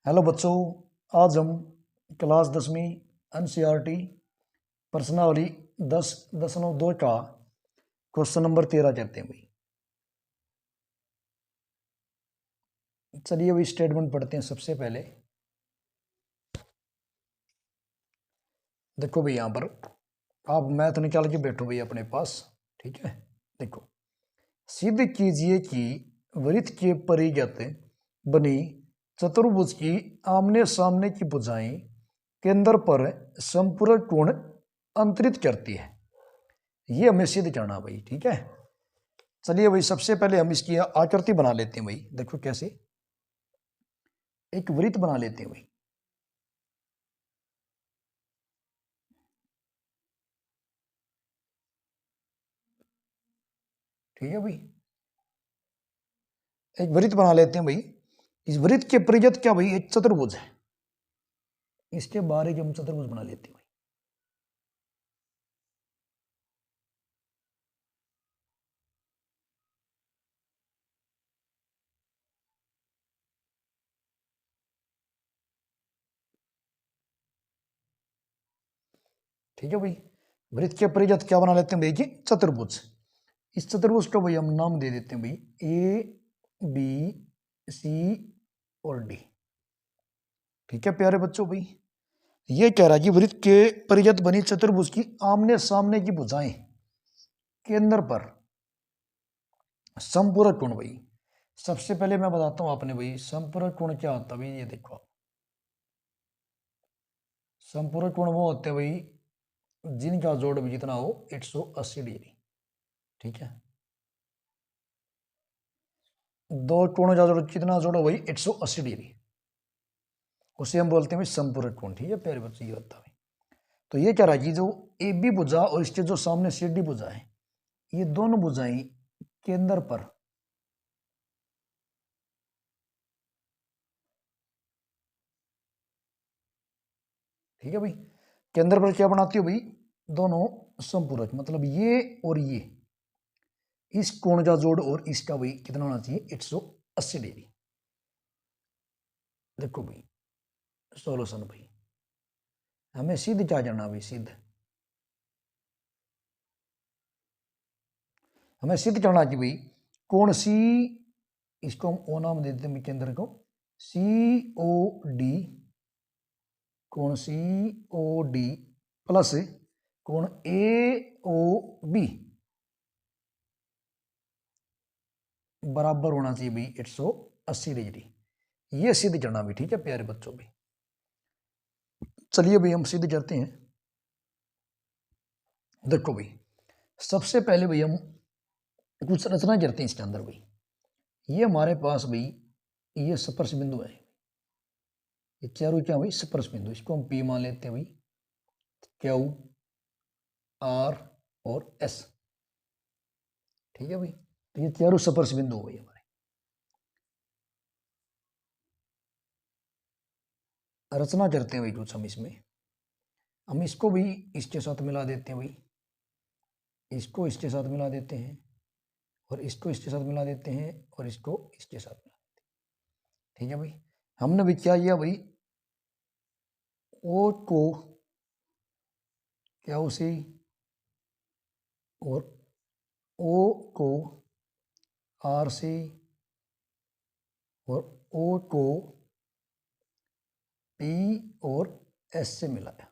Hello बच्चों, आज हम क्लास 10वीं एनसीईआरटी प्रश्नावली 10.2 का क्वेश्चन नंबर 13 करते हैं भाई। चलिए भाई स्टेटमेंट पढ़ते हैं। सबसे पहले देखो भाई, यहाँ पर आप मैथ निकाल के बैठो भाई अपने पास। ठीक है, देखो, सिद्ध कीजिए कि वृत्त के परिगत बनी चतुर्भुज की आमने सामने की भुजाएं केंद्र पर संपूरक कोण अंतरित करती है। ये हमें सिद्ध करना भाई। ठीक है, चलिए भाई सबसे पहले हम इसकी आकृति बना लेते हैं भाई। देखो कैसे, एक वृत्त बना लेते हैं भाई। ठीक है भाई, एक वृत्त बना लेते हैं भाई। इस वृत्त के परिगत क्या भाई, एक चतुर्भुज है। इसके बारे हम चतुर्भुज बना लेते हैं भाई। ठीक है भाई, वृत्त के परिगत क्या बना लेते हैं भाई कि चतुर्भुज। इस चतुर्भुज को भाई हम नाम दे देते हैं भाई ए बी सी और डी। ठीक है प्यारे बच्चों भाई, ये कह रहा है कि वृत्त के परिगत बनी चतुर्भुज की आमने सामने की भुजाएं केंद्र पर संपूरक कोण भाई। सबसे पहले मैं बताता हूं आपने भाई, संपूरक कोण क्या होता है भाई। ये देखो, संपूरक कोण वो होते हैं भाई जिनका जोड़ भी जितना हो 180 डिग्री। ठीक है, दो कोणों का जोड़ कितना जोड़ो भाई 180 डिग्री, उसे हम बोलते हैं भाई संपूरक कोण। ठीक है प्यारे बच्चे, ये होता है। तो ये कह रहा है कि जो ए बी भुजा और इसके जो सामने सी डी भुजा है, ये दोनों भुजाएं केंद्र पर ठीक है भाई, केंद्र पर क्या बनाती हो भाई, दोनों संपूरक। मतलब ये और ये, इस कोण का जोड़ और इसका भाई कितना होना चाहिए 180 डिग्री। देखो भाई सोल्यूशन भाई, हमें सिद्ध क्या करना भाई, सिद्ध हमें सिद्ध करना कि भाई कोण सी, इसको हम ओ नाम दे देते हैं केंद्र को, सी ओ डी, कोण सी ओ डी प्लस कोण ए ओ बी बराबर होना चाहिए भाई 180 डिग्री। ये सिद्ध करना भी। ठीक है प्यारे बच्चों भी, चलिए भाई हम सिद्ध करते हैं। देखो भाई, सबसे पहले भाई हम कुछ रचना करते हैं इसके अंदर भाई। ये हमारे पास भाई ये स्पर्श बिंदु है। ये चारों क्या भाई स्पर्श बिंदु, इसको हम पी मान लेते हैं भाई, क्यू आर और एस। ठीक है भाई, तो ये चारों स्पर्श बिंदु हो गए हमारे। रचना करते हैं भाई कुछ हम इसमें। हम इसको भी इसके साथ मिला देते हैं भाई, इसको इसके साथ मिला देते हैं, और इसको इसके साथ मिला देते हैं, और इसको इसके साथ मिला देते हैं। ठीक है भाई, हमने भी क्या किया भाई, ओ को क्या उसी, और ओ को आर से, और ओ को पी और एस से मिलाया।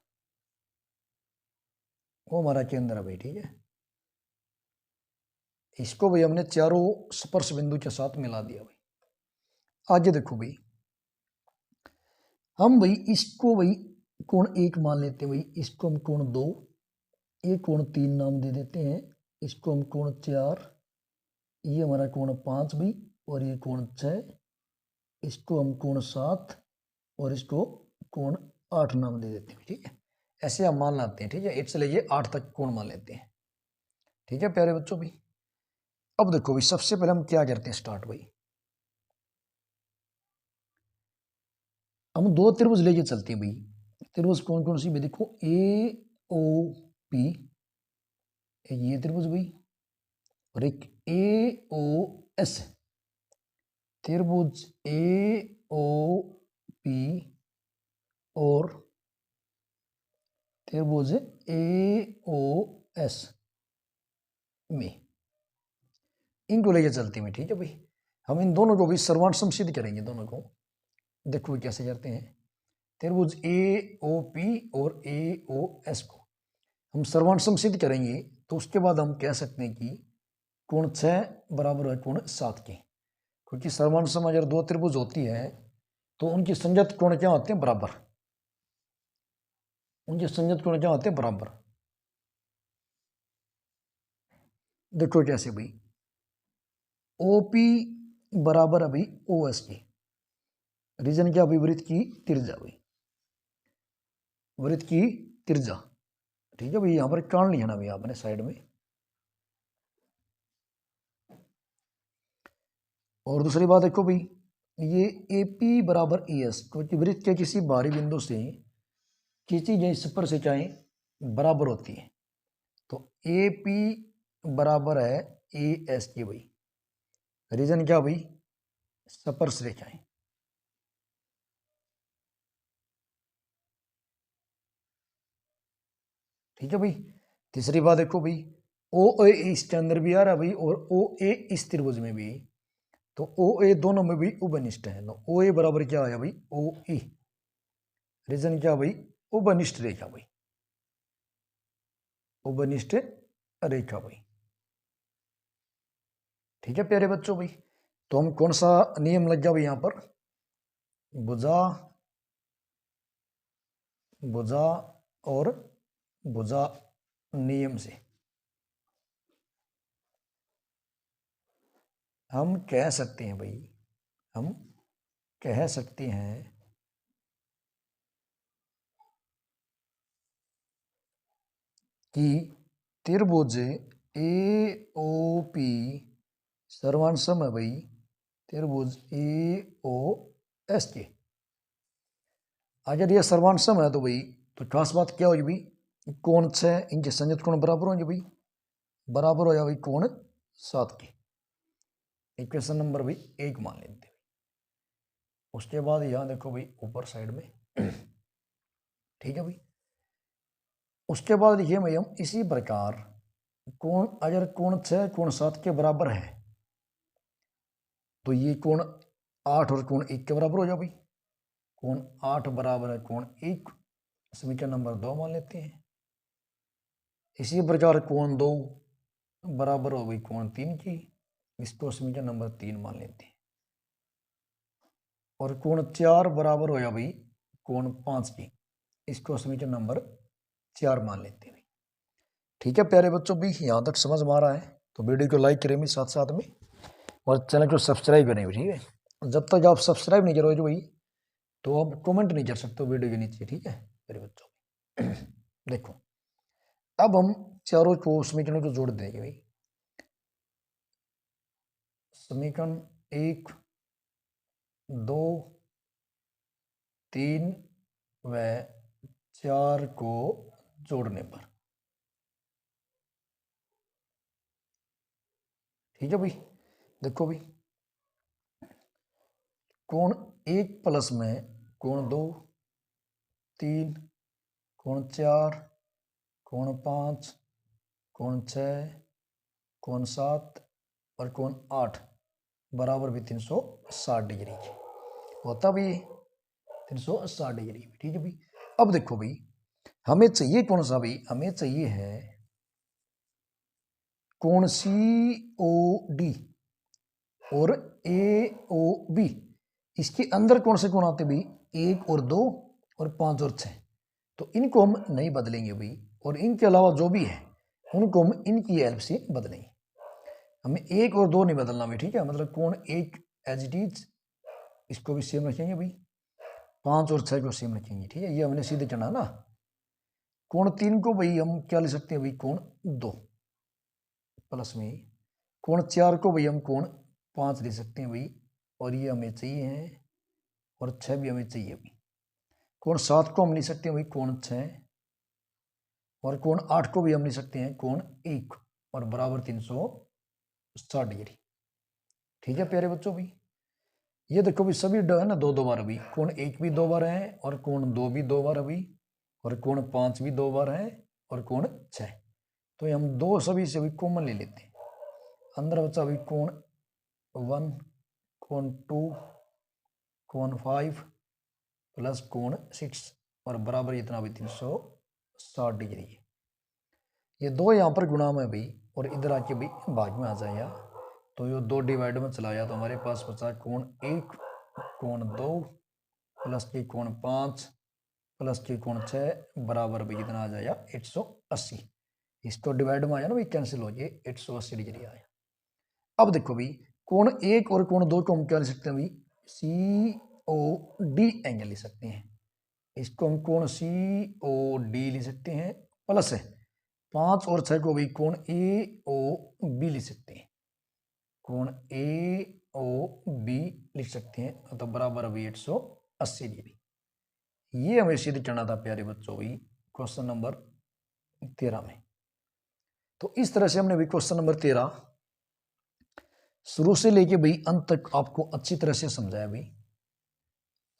वो हमारा केंद्र है भाई। ठीक है, इसको भाई हमने चारों स्पर्श बिंदु के साथ मिला दिया भाई। आगे देखो भाई, हम भाई इसको भाई कोण एक मान लेते हैं भाई, इसको हम कोण दो, ये कोण तीन नाम दे देते हैं, इसको हम कोण चार, ये हमारा कोण पांच भाई, और ये कोण छः, इसको हम कोण सात, और इसको कोण आठ नाम दे देते हैं। ठीक है, ऐसे हम मान लाते हैं। ठीक है, एक से लेके आठ तक कोण मान लेते हैं। ठीक है प्यारे बच्चों भी, अब देखो भाई सबसे पहले हम क्या करते हैं स्टार्ट भाई, हम दो त्रिभुज लेके चलते हैं भाई। त्रिभुज कौन कौन सी भाई, देखो ए ओ पी, ये त्रिभुज भाई, और एक ए ओ एस, त्रिभुज ए ओ पी और त्रिभुज ए ओ एस में, इनको लेके चलते हैं। ठीक है भाई, हम इन दोनों को भी सर्वांश सिद्ध करेंगे दोनों को। देखो कैसे करते हैं, त्रिभुज ए ओ पी और ए ओ एस को हम सर्वांश सिद्ध करेंगे, तो उसके बाद हम कह सकते हैं कि कोण 6 बराबर है कोण 7 के, क्योंकि सर्वांश में अगर दो त्रिभुज होती है तो उनकी संयुक्त कोण क्या होते हैं, बराबर। उनके संयुक्त कोण क्या होते हैं, बराबर। देखो कैसे भाई, ओपी बराबर अभी ओ एस की, रीजन क्या भाई, वृत्त की त्रिज्या भाई, वृत्त की त्रिज्या। ठीक है भाई, यहां पर कान लिया ना भाई आपने साइड में। और दूसरी बात देखो भाई, ये ए पी बराबर ई एस, क्योंकि वृत्त के किसी बाहरी बिंदु से खींची गई स्पर्शिकाएं बराबर होती है, तो ए पी बराबर है ए एस की भाई। रीजन क्या भाई, स्पर्श रेखाएं। ठीक है भाई, तीसरी बात देखो भाई, ओ ए इसके अंदर भी आ रहा है भाई, और ओ ए इस त्रिभुज में भी, तो ओ ए दोनों में भी उभनिष्ठ है, तो ओ ए बराबर क्या आया भाई, ओ ई। रीजन क्या भाई, उभनिष्ठ रेखा भाई, उभनिष्ठ रेखा भाई। ठीक है प्यारे बच्चों भाई, तो हम कौन सा नियम लग गया भाई यहां पर, भुजा भुजा और भुजा नियम से हम कह सकते हैं भाई, हम कह सकते हैं कि त्रिभुज ए ओ पी सर्वांशम है भाई त्रिभुज ए ओ एस के। अगर यह सर्वांशम है तो भाई, तो खास बात क्या होगी भाई, कोण 6 इनके संयुक्त कोण बराबर होंगे भाई, बराबर हो जाए भाई कोण 7 के। इक्वेशन नंबर भाई 1 मान लेते हैं। उसके बाद यहां देखो भाई ऊपर साइड में ठीक है भाई, उसके बाद लिखिए भाई हम इसी प्रकार कोण, अगर कोण 6 कोण 7 के बराबर है, तो ये कोण 8 और कोण 1 के बराबर हो जाए भाई। कोण 8 बराबर है कोण 1, समीकरण नंबर 2 मान लेते हैं। इसी प्रकार कोण 2 बराबर हो गई कोण 3 की, इसको समीकरण नंबर 3 मान लेते हैं। और कोण 4 बराबर हो गया भाई कोण 5 की, इसको समीकरण नंबर 4 मान लेते हैं। ठीक है प्यारे बच्चों भी, यहाँ तक समझ में आ रहा है तो वीडियो को लाइक करें भी साथ साथ में, और चैनल को सब्सक्राइब करें भी। ठीक है, जब तक आप सब्सक्राइब नहीं करोगे भाई तो आप कमेंट नहीं कर सकते वीडियो के नीचे। ठीक है मेरे बच्चों देखो, अब हम चारों को समीकरणों को जोड़ देंगे भाई। समीकरण 1, 2, 3 व 4 को जोड़ने पर, ठीक है भाई, देखो भाई, कोण 1 प्लस में कोण 2, 3, कोण 4, कोण 5, कोण 6, कोण 7 और कोण 8 बराबर भी 360 डिग्री होता भी 360 डिग्री। ठीक है भाई, अब देखो भाई, हमें चाहिए कौन सा भाई, हमें चाहिए है कोण सी ओ डी और ए ओ बी, इसके अंदर कौन से कोण आते भाई, 1 और 2 और 5 और 6, तो इनको हम नहीं बदलेंगे भाई, और इनके अलावा जो भी है उनको हम इनकी हेल्प से बदलेंगे। हमें 1 और 2 नहीं बदलना भाई। ठीक है, मतलब कोण 1 एज इट इज, इसको भी सेम रखेंगे भाई, 5 और 6 को सेम रखेंगे। ठीक है, ये हमने सीधे चढ़ा ना। कोण 3 को भाई हम क्या ले सकते हैं भाई, कोण 2 प्लस में, कोण 4 को भाई हम कोण 5 ले सकते हैं भाई, और ये हमें चाहिए है, और 6 भी हमें चाहिए भाई। कोण 7 को हम ले सकते हैं भाई कोण 6, और कोण 8 को भी हम ले सकते हैं कोण 1, और बराबर 360 डिग्री। ठीक है प्यारे बच्चों भाई, ये देखो भी सभी है ना दो दो बार अभी, कोण 1 भी 2 बार है और कोण 2 भी 2 बार अभी, और कोण 5 भी 2 बार है और कोण 6। तो ये हम दो सभी से भी कॉमन ले लेते हैं। अंदर बचा अभी कोण 1, कोण 2, कोण 5 प्लस कोण 6 और बराबर इतना भी 360 डिग्री है। ये दो यहाँ पर गुणा में भी और इधर आके भी भाग में आ जाएगा। तो ये 2 डिवाइड में चला गया तो हमारे पास बचा कोण 1, कोण 2 प्लस के कोण 5 प्लस के कोण 6 बराबर भी कितना आ जाएगा 180। इसको डिवाइड में आया ना भाई, कैंसिल हो गए, 180 डिग्री आया। अब देखो भाई कोण 1 और कोण 2 को हम क्या ले सकते हैं भाई, COD एंगल ले सकते हैं। इसको हम कोण COD ले सकते हैं, प्लस है 5 और 6 को भी कोण AOB ले सकते हैं, कोण AOB लिख सकते हैं। तो बराबर अभी 180 डिग्री। ये हमें सिद्ध करना था प्यारे बच्चों भी क्वेश्चन नंबर 13 में। तो इस तरह से हमने भी क्वेश्चन नंबर 13 शुरू से लेके भाई अंत तक आपको अच्छी तरह से समझाया भाई।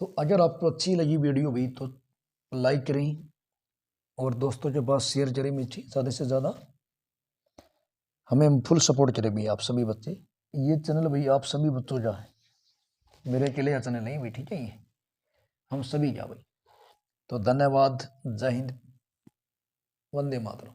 तो अगर आपको अच्छी लगी वीडियो भाई तो लाइक करें और दोस्तों के पास शेयर करें मीठी ज़्यादा से ज़्यादा। हमें फुल सपोर्ट करें भाई आप सभी बच्चे। ये चैनल भाई आप सभी बच्चों का है, मेरे के लिए चैनल नहीं भाई, ठीक है, ये हम सभी का भाई। तो धन्यवाद, जय हिंद, वंदे मातरम।